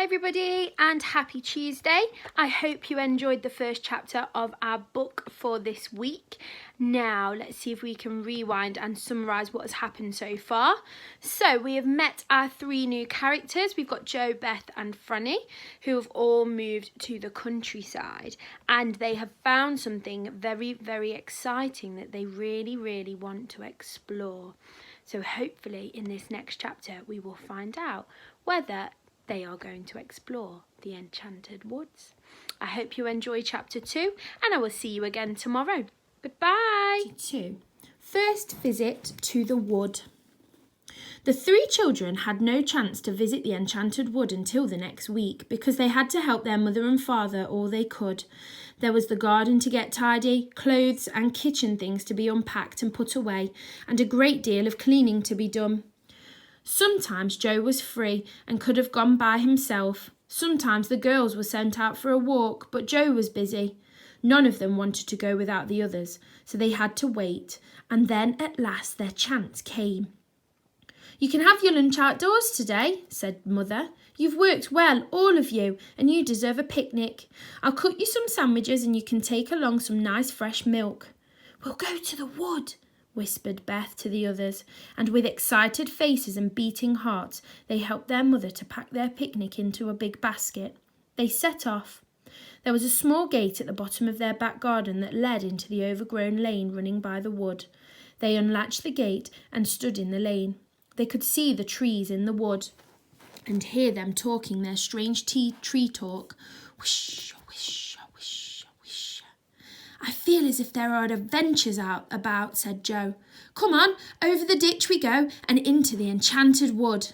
Hi everybody and happy Tuesday. I hope you enjoyed the first chapter of our book for this week. Now let's see if we can rewind and summarise what has happened so far. So we have met our three new characters. We've got Jo, Beth and Franny, who have all moved to the countryside, and they have found something very, very exciting that they really want to explore. So hopefully in this next chapter we will find out whether they are going to explore the Enchanted Woods. I hope you enjoy chapter 2 and I will see you again tomorrow. Goodbye. 2. First visit to the wood. The three children had no chance to visit the Enchanted Wood until the next week because they had to help their mother and father all they could. There was the garden to get tidy, clothes and kitchen things to be unpacked and put away, and a great deal of cleaning to be done. Sometimes Jo was free and could have gone by himself. Sometimes the girls were sent out for a walk, but Jo was busy. None of them wanted to go without the others, so they had to wait, and then at last their chance came. "You can have your lunch outdoors today," said Mother. "You've worked well, all of you, and you deserve a picnic. I'll cook you some sandwiches and you can take along some nice fresh milk." "We'll go to the wood," whispered Beth to the others, and with excited faces and beating hearts, they helped their mother to pack their picnic into a big basket. They set off. There was a small gate at the bottom of their back garden that led into the overgrown lane running by the wood. They unlatched the gate and stood in the lane. They could see the trees in the wood and hear them talking their strange tree talk. Whoosh, whoosh, whoosh, whoosh. "I feel as if there are adventures out about," said Jo. "Come on, over the ditch we go and into the Enchanted Wood."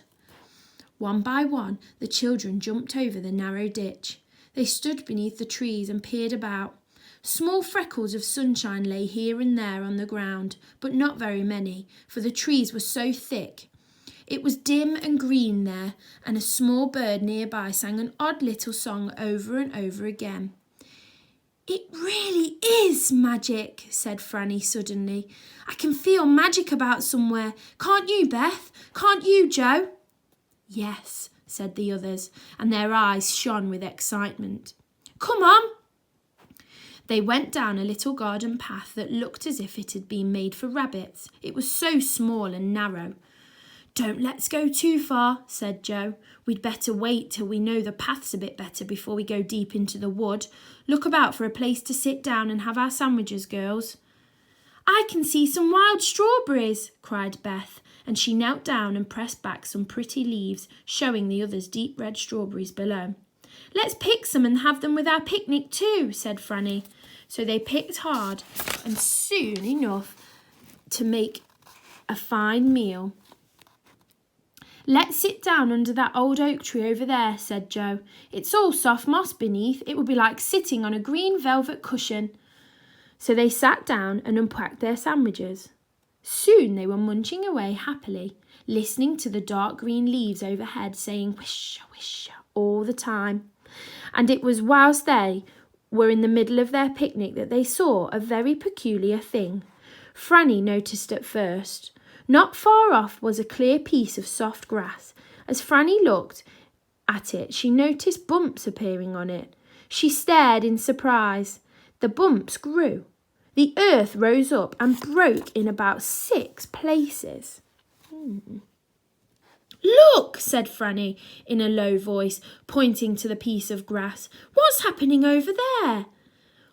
One by one, the children jumped over the narrow ditch. They stood beneath the trees and peered about. Small freckles of sunshine lay here and there on the ground, but not very many, for the trees were so thick. It was dim and green there, and a small bird nearby sang an odd little song over and over again. "It really is magic," said Franny suddenly. "I can feel magic about somewhere. Can't you, Beth? Can't you, Jo?" "Yes," said the others, and their eyes shone with excitement. "Come on." They went down a little garden path that looked as if it had been made for rabbits. It was so small and narrow. "Don't let's go too far," said Jo. "We'd better wait till we know the paths a bit better before we go deep into the wood. Look about for a place to sit down and have our sandwiches, girls." "I can see some wild strawberries," cried Beth, and she knelt down and pressed back some pretty leaves, showing the others deep red strawberries below. "Let's pick some and have them with our picnic too," said Franny. So they picked hard and soon enough to make a fine meal. "Let's sit down under that old oak tree over there," said Jo. "It's all soft moss beneath. It would be like sitting on a green velvet cushion." So they sat down and unpacked their sandwiches. Soon they were munching away happily, listening to the dark green leaves overhead saying "whisher, whisher" all the time. And it was whilst they were in the middle of their picnic that they saw a very peculiar thing. Franny noticed at first. Not far off was a clear piece of soft grass. As Franny looked at it, she noticed bumps appearing on it. She stared in surprise. The bumps grew. The earth rose up and broke in about 6 places. "Look," said Franny in a low voice, pointing to the piece of grass. "What's happening over there?"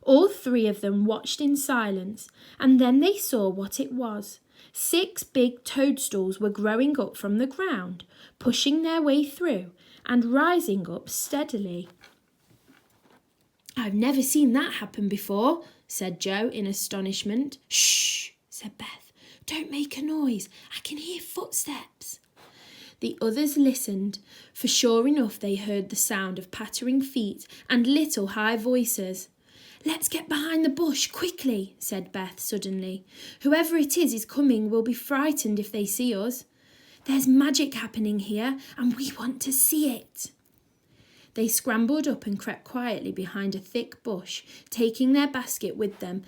All three of them watched in silence, and then they saw what it was. 6 big toadstools were growing up from the ground, pushing their way through and rising up steadily. "I've never seen that happen before," said Jo in astonishment. "Shh," said Beth. "Don't make a noise. I can hear footsteps." The others listened, for sure enough they heard the sound of pattering feet and little high voices. "Let's get behind the bush quickly," said Beth suddenly. "Whoever it is coming will be frightened if they see us. There's magic happening here and we want to see it." They scrambled up and crept quietly behind a thick bush, taking their basket with them.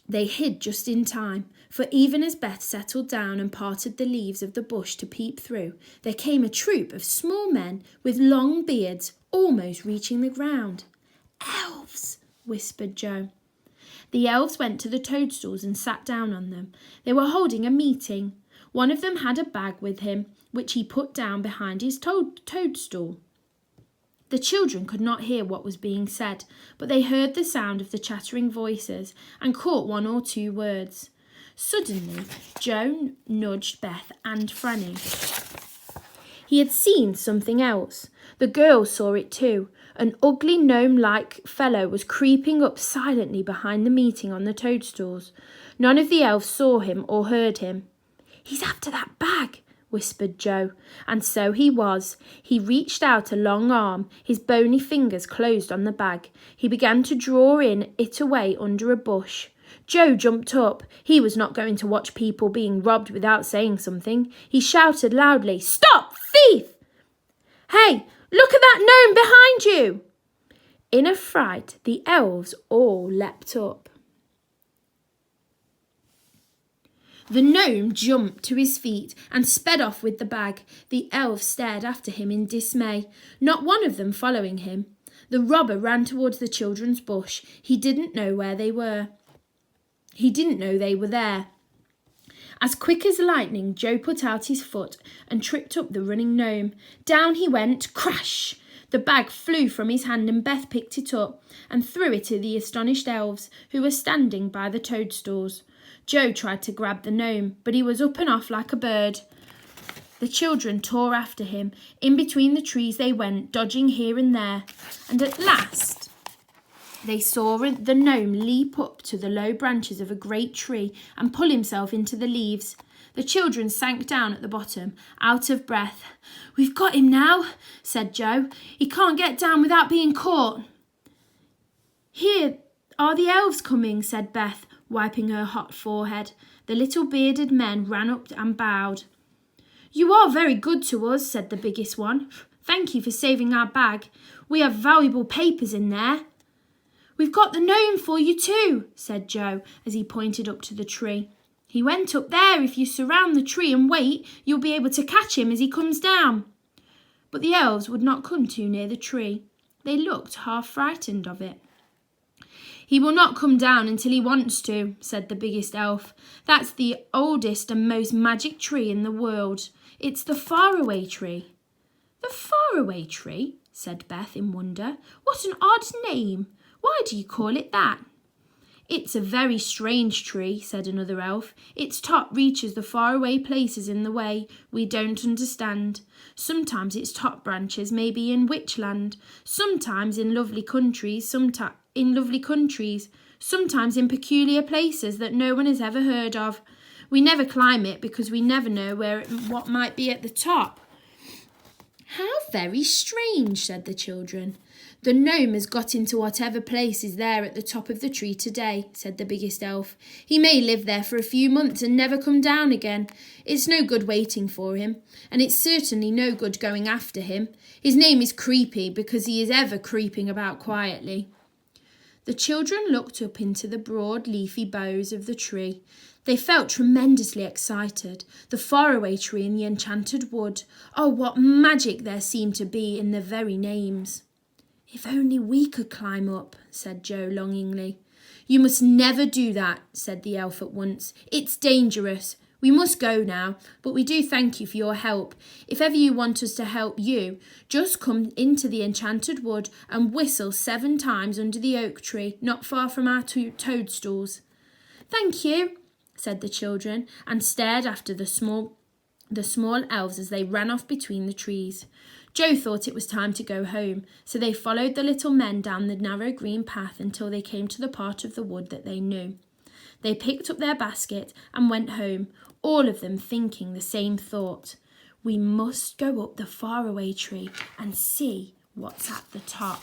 They hid just in time, for even as Beth settled down and parted the leaves of the bush to peep through, there came a troop of small men with long beards almost reaching the ground. "Elves," whispered Joe. The elves went to the toadstools and sat down on them. They were holding a meeting. One of them had a bag with him, which he put down behind his toadstool. The children could not hear what was being said, but they heard the sound of the chattering voices and caught one or two words. Suddenly, Joe nudged Beth and Franny. He had seen something else. The girls saw it too. An ugly gnome-like fellow was creeping up silently behind the meeting on the toadstools. None of the elves saw him or heard him. "He's after that bag," whispered Joe, and so he was. He reached out a long arm, his bony fingers closed on the bag. He began to draw it away under a bush. Joe jumped up. He was not going to watch people being robbed without saying something. He shouted loudly, "Stop, thief! Hey, look at that gnome behind you!" In a fright, the elves all leapt up. The gnome jumped to his feet and sped off with the bag. The elves stared after him in dismay, not one of them following him. The robber ran towards the children's bush. He didn't know where they were. He didn't know they were there. As quick as lightning, Joe put out his foot and tripped up the running gnome. Down he went, crash! The bag flew from his hand and Beth picked it up and threw it at the astonished elves who were standing by the toadstools. Joe tried to grab the gnome, but he was up and off like a bird. The children tore after him. In between the trees they went, dodging here and there, and at last they saw the gnome leap up to the low branches of a great tree and pull himself into the leaves. The children sank down at the bottom, out of breath. "We've got him now," said Joe. "He can't get down without being caught." "Here are the elves coming," said Beth, wiping her hot forehead. The little bearded men ran up and bowed. "You are very good to us," said the biggest one. "Thank you for saving our bag. We have valuable papers in there." "We've got the gnome for you too," said Joe as he pointed up to the tree. "He went up there. If you surround the tree and wait, you'll be able to catch him as he comes down." But the elves would not come too near the tree. They looked half frightened of it. "He will not come down until he wants to," said the biggest elf. "That's the oldest and most magic tree in the world. It's the faraway tree." "The faraway tree?" said Beth in wonder. "What an odd name. Why do you call it that?" "It's a very strange tree," said another elf. "Its top reaches the faraway places in the way we don't understand. Sometimes its top branches may be in Witchland, sometimes in lovely countries, sometimes in peculiar places that no one has ever heard of. We never climb it because we never know what might be at the top." "How very strange," said the children. "The gnome has got into whatever place is there at the top of the tree today," said the biggest elf. "He may live there for a few months and never come down again. It's no good waiting for him, and it's certainly no good going after him. His name is Creepy because he is ever creeping about quietly." The children looked up into the broad leafy boughs of the tree. They felt tremendously excited. The faraway tree in the enchanted wood. Oh, what magic there seemed to be in the very names. "If only we could climb up," said Joe longingly. "You must never do that," said the elf at once. "It's dangerous. We must go now, but we do thank you for your help. If ever you want us to help you, just come into the enchanted wood and whistle 7 times under the oak tree, not far from our toadstools." "Thank you," said the children, and stared after the small elves as they ran off between the trees. Joe thought it was time to go home, so they followed the little men down the narrow green path until they came to the part of the wood that they knew. They picked up their basket and went home, all of them thinking the same thought. "We must go up the faraway tree and see what's at the top."